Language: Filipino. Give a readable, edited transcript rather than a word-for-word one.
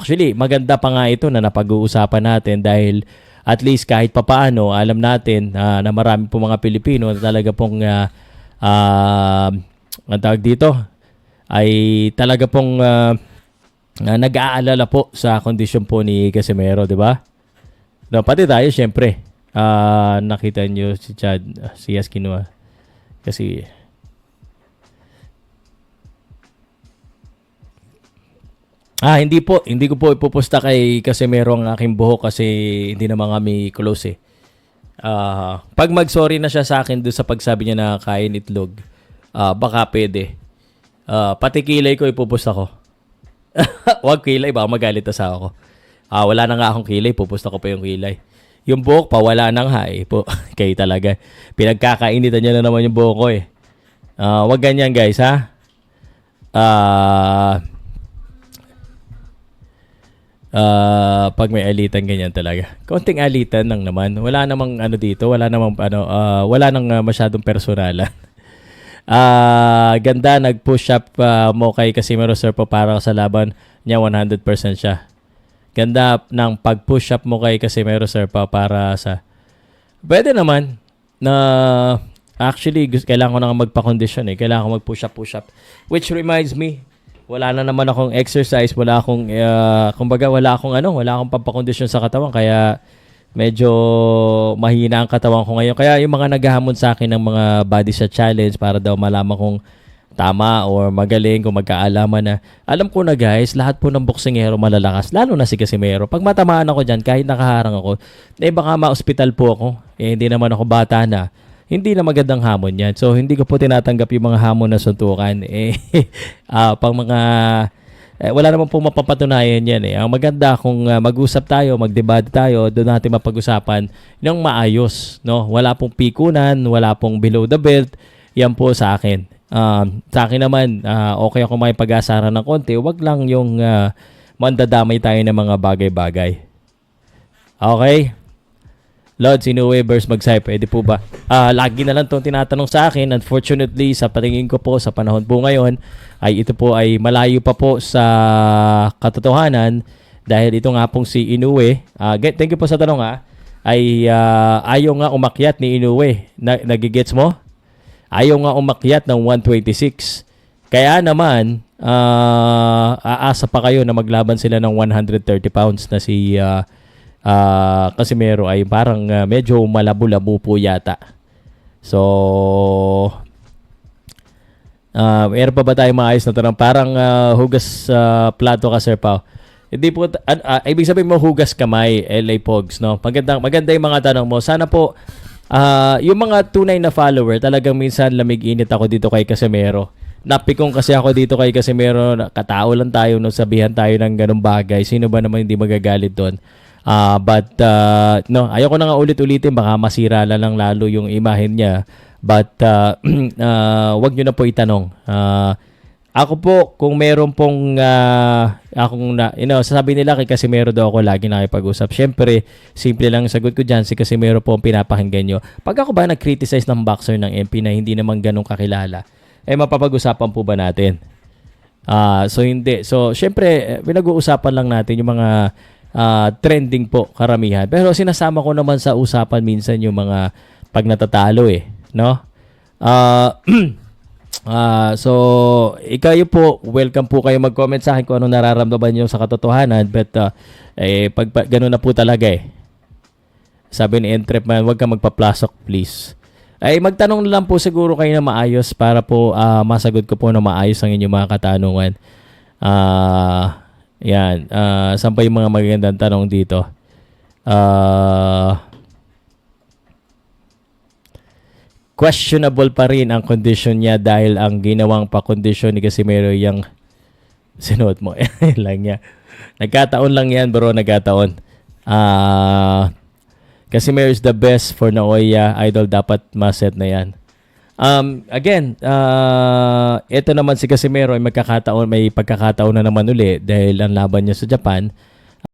Actually, maganda pa nga ito na napag-uusapan natin dahil at least kahit papaano, alam natin na marami po mga Pilipino na talaga pong ang tawag dito ay talaga pong nag-aalala po sa kondisyon po ni Casimero, di ba? No, pati tayo, syempre. Nakita nyo si Chad, si Esquinoa. Kasi hindi ko po ipupusta kay Casimero ang aking buhok kasi hindi naman kami close eh. Pag mag-sorry na siya sa akin doon sa pagsabi niya na kain itlog, baka pwede. Pati kilay ko ipupusta ko. Wag kilay, baka magalit na sa ako. Wala na nga akong kilay, pupusta ko pa yung kilay. Yung buhok pa, wala nang hay po. Kayo talaga. Pinagkakainitan niya na naman yung buhok ko eh. Wag ganyan guys ha. Pag may alitan ganyan talaga. Konting alitan lang naman. Wala namang ano dito, wala namang wala nang masyadong personalan. Ganda nag-push up mo kay Casimero sir po para sa laban niya 100% siya. Ganda ng pag-push up mo kay Casimero sir pa para sa pwede naman na actually kailangan ko na magpa-condition eh. Kailangan ko mag-push up. Which reminds me, wala na naman akong exercise, wala akong kumbaga wala akong pampakondisyon sa katawan kaya medyo mahina ang katawan ko ngayon. Kaya yung mga naghahamon sa akin ng mga body shot challenge para daw malaman kung tama or magaling, kung magkaalaman na. Alam ko na guys, lahat po ng boksingero malalakas, lalo na si Casimero. Pag matamaan ako dyan, kahit nakaharang ako, baka ma-hospital po ako. Hindi naman ako bata na. Hindi na magandang hamon yan. So, hindi ko po tinatanggap yung mga hamon na suntukan. Pang mga wala naman po mapapatunayan yan eh. Ang maganda kung mag-usap tayo, mag-debate tayo, doon natin mapag-usapan ng maayos, no? Wala pong pikunan, wala pong below the belt. Yan po sa akin. Sa akin naman, okay ako may pag-asara ng konti. Wag lang yung mandadamay tayo ng mga bagay-bagay. Okay? Lord, Inoue versus Magsay, pwede po ba? Lagi na lang itong tinatanong sa akin. Unfortunately, sa patingin ko po, sa panahon po ngayon, ay ito po ay malayo pa po sa katotohanan dahil ito nga pong si Inoue. Thank you po sa tanong ay ayaw nga umakyat ni Inoue. Nagigets mo? Ayaw nga umakyat ng 126. Kaya naman, aasa pa kayo na maglaban sila ng 130 pounds na si Casimero ay parang medyo malabo-labo po yata. So, meron pa ba tayo maayos na tanong? Parang hugas plato ka, Sir Pao. Hindi po, ibig sabihin mo hugas kamay, LA Pogs, no? Maganda yung mga tanong mo. Sana po, yung mga tunay na follower, talagang minsan lamig-init ako dito kay Casimero. Napikong kasi ako dito kay Casimero, katao lang tayo, no, sabihan tayo ng ganung bagay. Sino ba naman hindi magagalit doon? But ayoko na nga ulit-ulitin, baka masira lang lalo yung imahen niya. But wag nyo na po itanong. Ako po, kung meron pong sasabi nila kay Casimero daw ako lagi nakipag-usap. Syempre, simple lang sagot ko dyan, si Casimero po ang pinapakinggan nyo. Pag ako ba nag-criticize ng boxer ng MP na hindi naman ganun kakilala, mapapag-usapan po ba natin? So hindi. So syempre, pinag-uusapan lang natin yung mga trending po karamihan. Pero sinasama ko naman sa usapan minsan yung mga pag natatalo no? So, ikayo po, welcome po kayo mag-comment sa akin kung anong nararamdaman nyo sa katotohanan. But, pag ganun na po talaga Sabi ni Entrep man, huwag ka magpa-plasok, please. Magtanong lang po siguro kayo na maayos para po masagot ko po na maayos ang inyong mga katanungan. Yan. Saan pa yung mga magagandang tanong dito? Questionable pa rin ang condition niya dahil ang ginawang pa-condition ni Casimero yung sinuot mo. lang niya. Nagkataon lang yan, bro. Nagkataon. Casimero is the best for Naoya. Idol, dapat ma-set na yan. Again, ito naman si Casimero ay may pagkakataon na naman uli dahil ang laban niya sa Japan